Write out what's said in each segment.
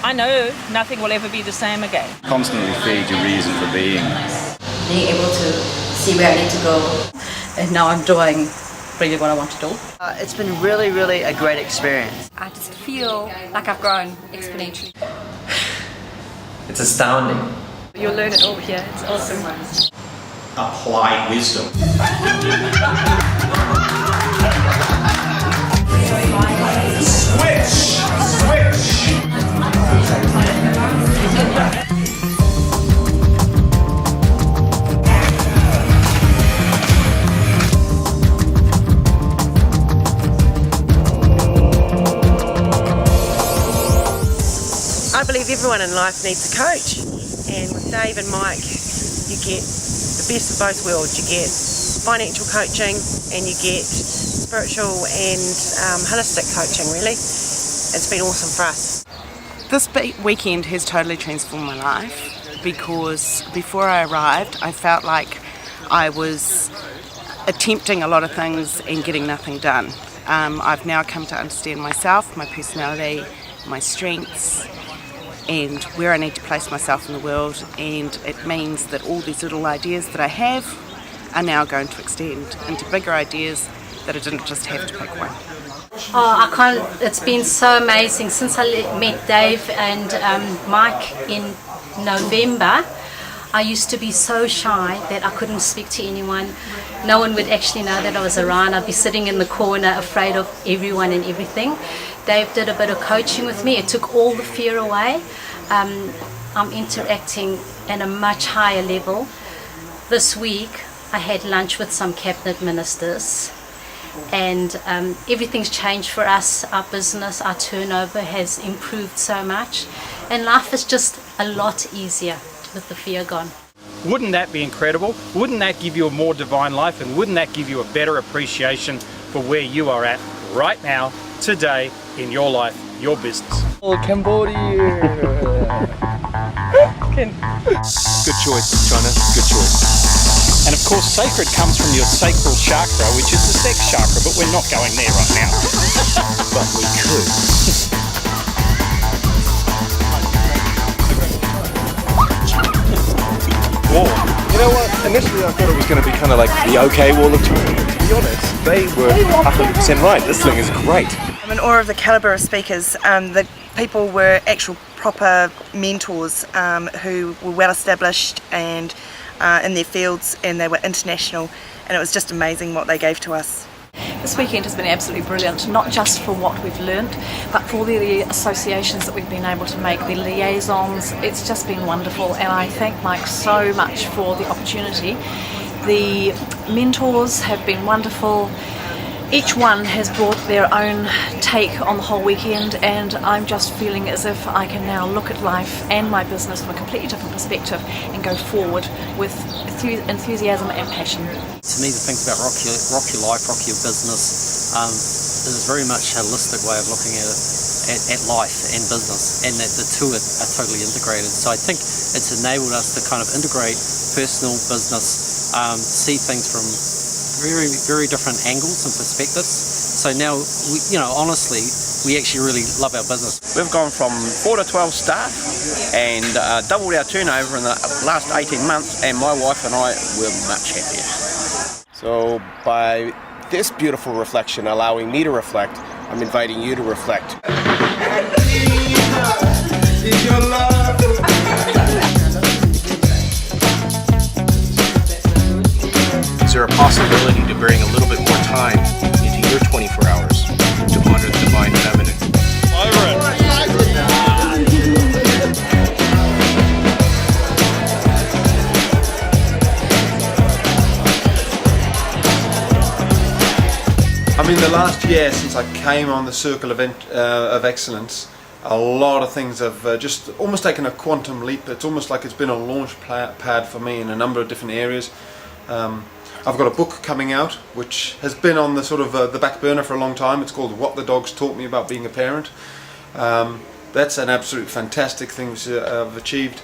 I know nothing will ever be the same again. Constantly feed your reason for being. Being able to see where I need to go. And now I'm doing really what I want to do. It's been really, really a great experience. I just feel like I've grown exponentially. It's astounding. You'll learn it all here. It's awesome. Apply wisdom. Switch! I believe everyone in life needs a coach, and with Dave and Mike you get the best of both worlds. You get financial coaching and you get spiritual and holistic coaching. Really, it's been awesome for us. This weekend has totally transformed my life, because before I arrived I felt like I was attempting a lot of things and getting nothing done. I've now come to understand myself, my personality, my strengths, and where I need to place myself in the world, and it means that all these little ideas that I have are now going to extend into bigger ideas that I didn't just have to pick one. It's been so amazing since I met Dave and Mike in November. I used to be so shy that I couldn't speak to anyone. No one would actually know that I was around. I'd be sitting in the corner afraid of everyone and everything. Dave did a bit of coaching with me. It took all the fear away. I'm interacting at a much higher level. This week I had lunch with some cabinet ministers, and everything's changed for us. Our business, our turnover has improved so much, and life is just a lot easier with the fear gone. Wouldn't that be incredible? Wouldn't that give you a more divine life, and wouldn't that give you a better appreciation for where you are at right now, today, in your life, your business? Oh, Cambodia! Good choice, China. Good choice. And of course, sacred comes from your sacral chakra, which is the sex chakra, but we're not going there right now. But we could. Whoa. You know what? Initially I thought it was going to be kind of like the OK Wall of China. To be honest, they were 100% right. This thing is great. I'm in awe of the calibre of speakers. The people were actual proper mentors who were well established and in their fields, and they were international, and it was just amazing what they gave to us. This weekend has been absolutely brilliant, not just for what we've learnt, but for the associations that we've been able to make, the liaisons. It's just been wonderful, and I thank Mike so much for the opportunity. The mentors have been wonderful. Each one has brought their own take on the whole weekend, and I'm just feeling as if I can now look at life and my business from a completely different perspective and go forward with enthusiasm and passion. To me, the things about rock your life, rock your business, is very much a holistic way of looking at life and business, and that the two are totally integrated. So I think it's enabled us to kind of integrate personal, business, see things from very, very different angles and perspectives. So now, honestly, we actually really love our business. We've gone from 4 to 12 staff and doubled our turnover in the last 18 months, and my wife and I were much happier. So by this beautiful reflection allowing me to reflect, I'm inviting you to reflect. Is there a possibility to bring a little bit more time into your 24 hours to honor the divine feminine? I mean, the last year since I came on the Circle of Excellence, a lot of things have just almost taken a quantum leap. It's almost like it's been a launch pad for me in a number of different areas. I've got a book coming out which has been on the sort of the back burner for a long time. It's called What the Dogs Taught Me About Being a Parent. That's an absolute fantastic thing I've achieved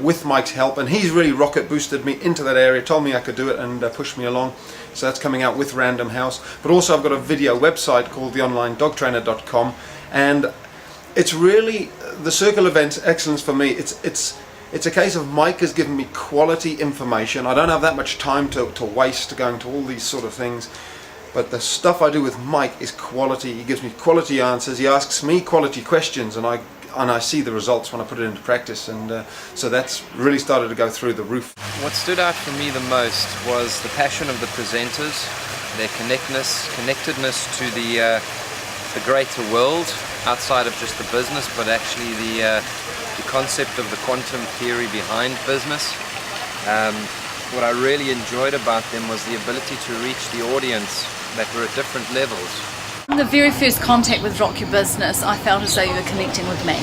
with Mike's help, and he's really rocket boosted me into that area, told me I could do it, and pushed me along. So that's coming out with Random House. But also I've got a video website called theonlinedogtrainer.com, and it's really the circle event excellence for me, it's a case of Mike has given me quality information. I don't have that much time to waste going to all these sort of things, but the stuff I do with Mike is quality. He gives me quality answers, he asks me quality questions, and I see the results when I put it into practice, and so that's really started to go through the roof. What stood out for me the most was the passion of the presenters, their connectedness to the greater world outside of just the business, but actually the concept of the quantum theory behind business. What I really enjoyed about them was the ability to reach the audience that were at different levels. From the very first contact with Rock Your Business, I felt as though you were connecting with me.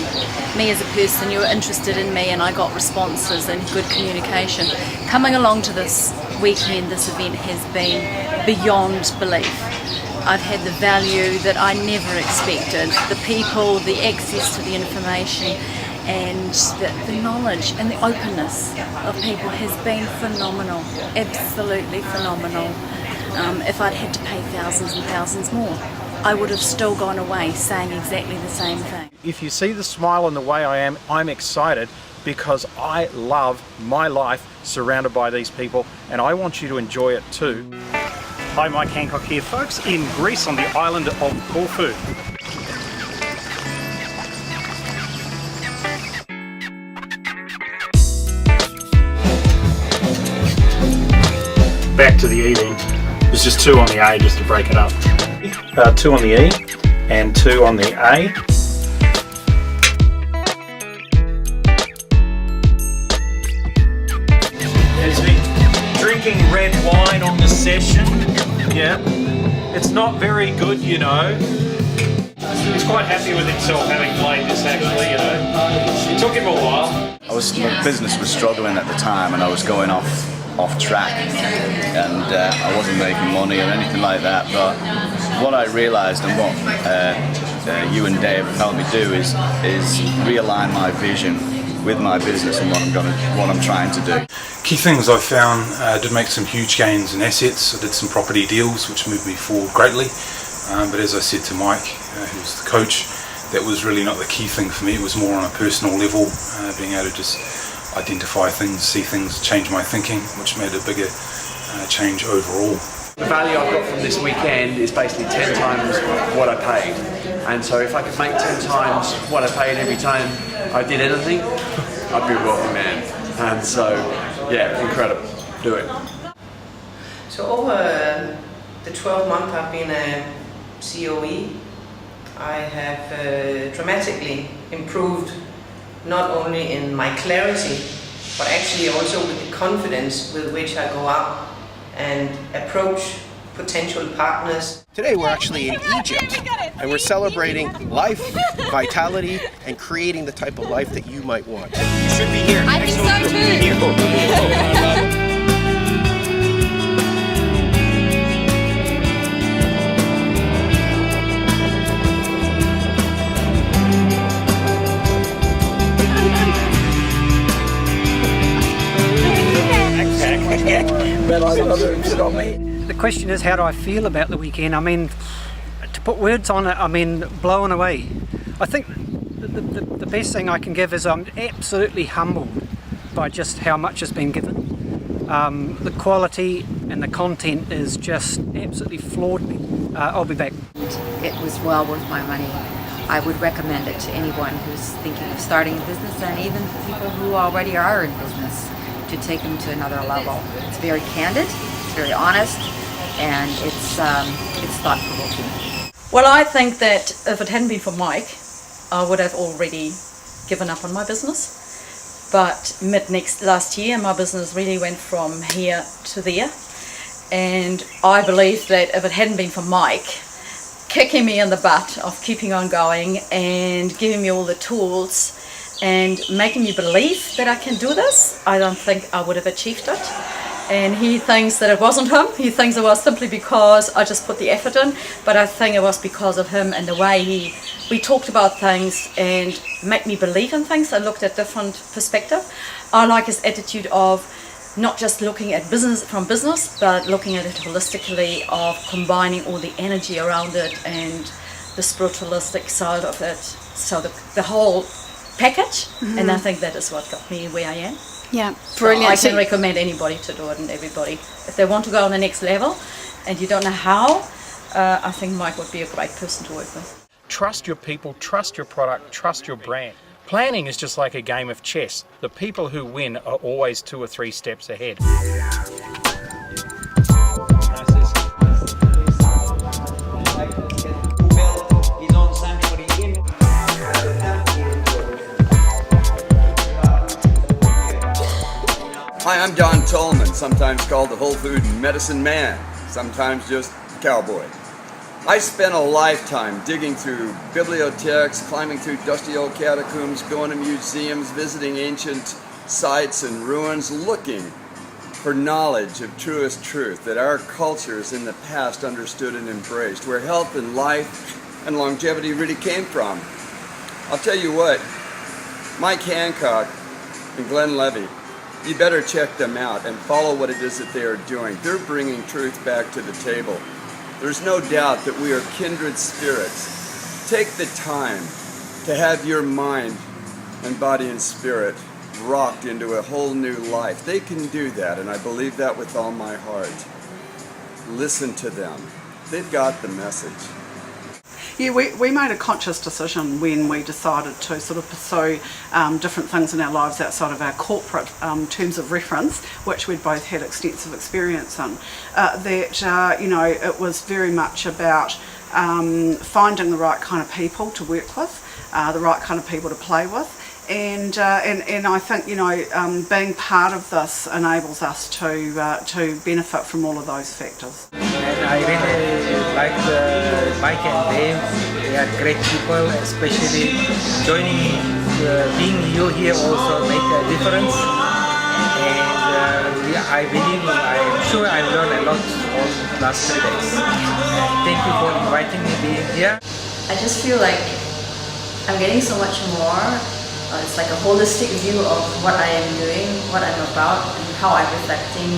Me as a person, you were interested in me, and I got responses and good communication. Coming along to this weekend, this event has been beyond belief. I've had the value that I never expected. The people, the access to the information, and the knowledge and the openness of people has been phenomenal, absolutely phenomenal. If I'd had to pay thousands and thousands more, I would have still gone away saying exactly the same thing. If you see the smile and the way I am, I'm excited because I love my life surrounded by these people, and I want you to enjoy it too. Hi, Mike Hancock here, folks, in Greece on the island of Corfu. Back to the eating. There's just 2 on the A just to break it up. 2 on the E and 2 on the A. Has been drinking red wine on the session. Yeah, it's not very good, you know. He's quite happy with himself having played this, actually, you know. It took him a while. My business was struggling at the time, and I was going off track, and I wasn't making money or anything like that. But what I realised, and what you and Dave have helped me do, is realign my vision with my business and what I'm trying to do. Key things I found, did make some huge gains in assets. I did some property deals which moved me forward greatly, but as I said to Mike, who's the coach, that was really not the key thing for me. It was more on a personal level, being able to just identify things, see things, change my thinking, which made a bigger change overall. The value I've got from this weekend is basically 10 times what I paid. And so if I could make 10 times what I paid every time I did anything, I'd be a wealthy man. And so, yeah, incredible. Do it. So over the 12 months I've been a COE, I have dramatically improved not only in my clarity, but actually also with the confidence with which I go out and approach potential partners. Today we're actually in Egypt, and we're celebrating life, vitality, and creating the type of life that you might want. You should be here. I think so too. The question is, how do I feel about the weekend? I mean, to put words on it, I mean, blown away. I think the best thing I can give is I'm absolutely humbled by just how much has been given. The quality and the content is just absolutely floored me. I'll be back. It was well worth my money. I would recommend it to anyone who's thinking of starting a business, and even people who already are in business, to take them to another level. It's very candid, it's very honest, and it's thought-provoking. Well, I think that if it hadn't been for Mike, I would have already given up on my business. But last year, my business really went from here to there. And I believe that if it hadn't been for Mike kicking me in the butt of keeping on going and giving me all the tools and making me believe that I can do this, I don't think I would have achieved it. And he thinks that it wasn't him. He thinks it was simply because I just put the effort in, but I think it was because of him and the way we talked about things and made me believe in things. I looked at different perspective. I like his attitude of not just looking at business from business, but looking at it holistically, of combining all the energy around it and the spiritualistic side of it. So the whole package, and I think that is what got me where I am. Yeah, So brilliant. I can recommend anybody to do it, and everybody. If they want to go on the next level and you don't know how, I think Mike would be a great person to work with. Trust your people, trust your product, trust your brand. Planning is just like a game of chess. The people who win are always 2 or 3 steps ahead. Hi, I'm Don Tolman, sometimes called the Whole Food Medicine Man, sometimes just Cowboy. I spent a lifetime digging through bibliotheques, climbing through dusty old catacombs, going to museums, visiting ancient sites and ruins, looking for knowledge of truest truth that our cultures in the past understood and embraced, where health and life and longevity really came from. I'll tell you what, Mike Hancock and Glenn Levy, you better check them out and follow what it is that they are doing. They're bringing truth back to the table. There's no doubt that we are kindred spirits. Take the time to have your mind and body and spirit rocked into a whole new life. They can do that, and I believe that with all my heart. Listen to them. They've got the message. Yeah, we made a conscious decision when we decided to sort of pursue different things in our lives outside of our corporate terms of reference, which we'd both had extensive experience in, that you know, it was very much about finding the right kind of people to work with, the right kind of people to play with. And I think, you know, being part of this enables us to benefit from all of those factors. And I really like Mike and Dave. They are great people, especially joining, being you here also make a difference. And I believe, I'm sure I learned a lot all the last 3 days. And thank you for inviting me being here. I just feel like I'm getting so much more. It's like a holistic view of what I am doing, what I'm about, and how I'm reflecting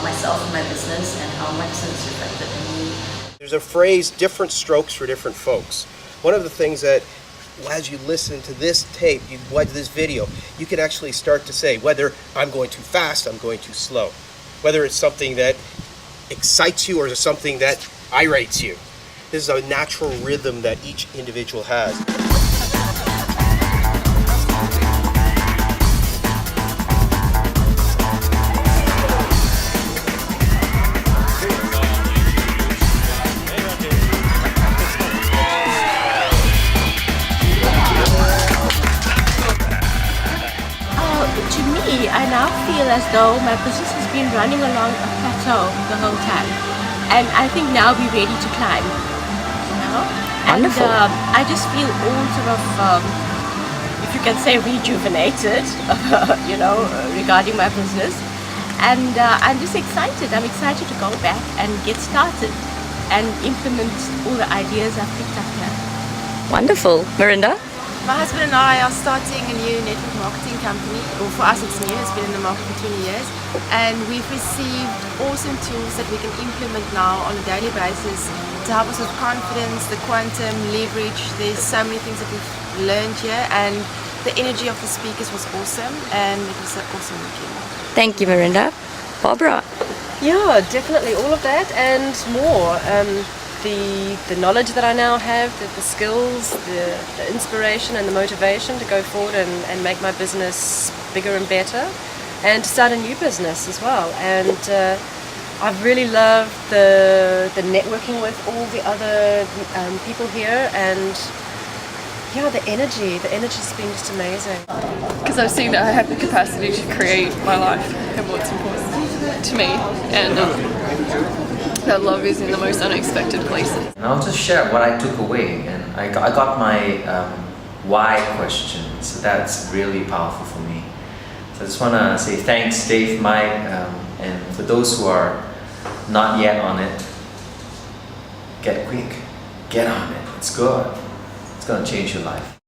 myself in my business and how my business is reflected in me. There's a phrase, different strokes for different folks. One of the things that, as you listen to this tape, you watch this video, you can actually start to say whether I'm going too fast, I'm going too slow. Whether it's something that excites you or is something that irates you. This is a natural rhythm that each individual has. To me, I now feel as though my business has been running along a plateau the whole time, and I think now we're ready to climb. You know? Wonderful. And I just feel all sort of, if you can say, rejuvenated, you know, regarding my business. And I'm just excited. I'm excited to go back and get started and implement all the ideas I've picked up here. Wonderful. Mirinda? My husband and I are starting a new network marketing company. Well, for us it's new, it's been in the market for 20 years. And we've received awesome tools that we can implement now on a daily basis to help us with confidence, the quantum, leverage. There's so many things that we've learned here, and the energy of the speakers was awesome, and it was an awesome weekend. Thank you, Mirinda. Barbara? Yeah, definitely all of that and more. The knowledge that I now have, the skills, the inspiration and the motivation to go forward and make my business bigger and better, and to start a new business as well. And I've really loved the networking with all the other people here, and yeah, the energy's been just amazing. Because I've seen that I have the capacity to create my life and what's important to me, and that love is in the most unexpected places. And I'll just share what I took away, and I got my why question, so that's really powerful for me. So I just want to say thanks, Dave, Mike, and for those who are not yet on it, get quick, get on it, it's good, it's going to change your life.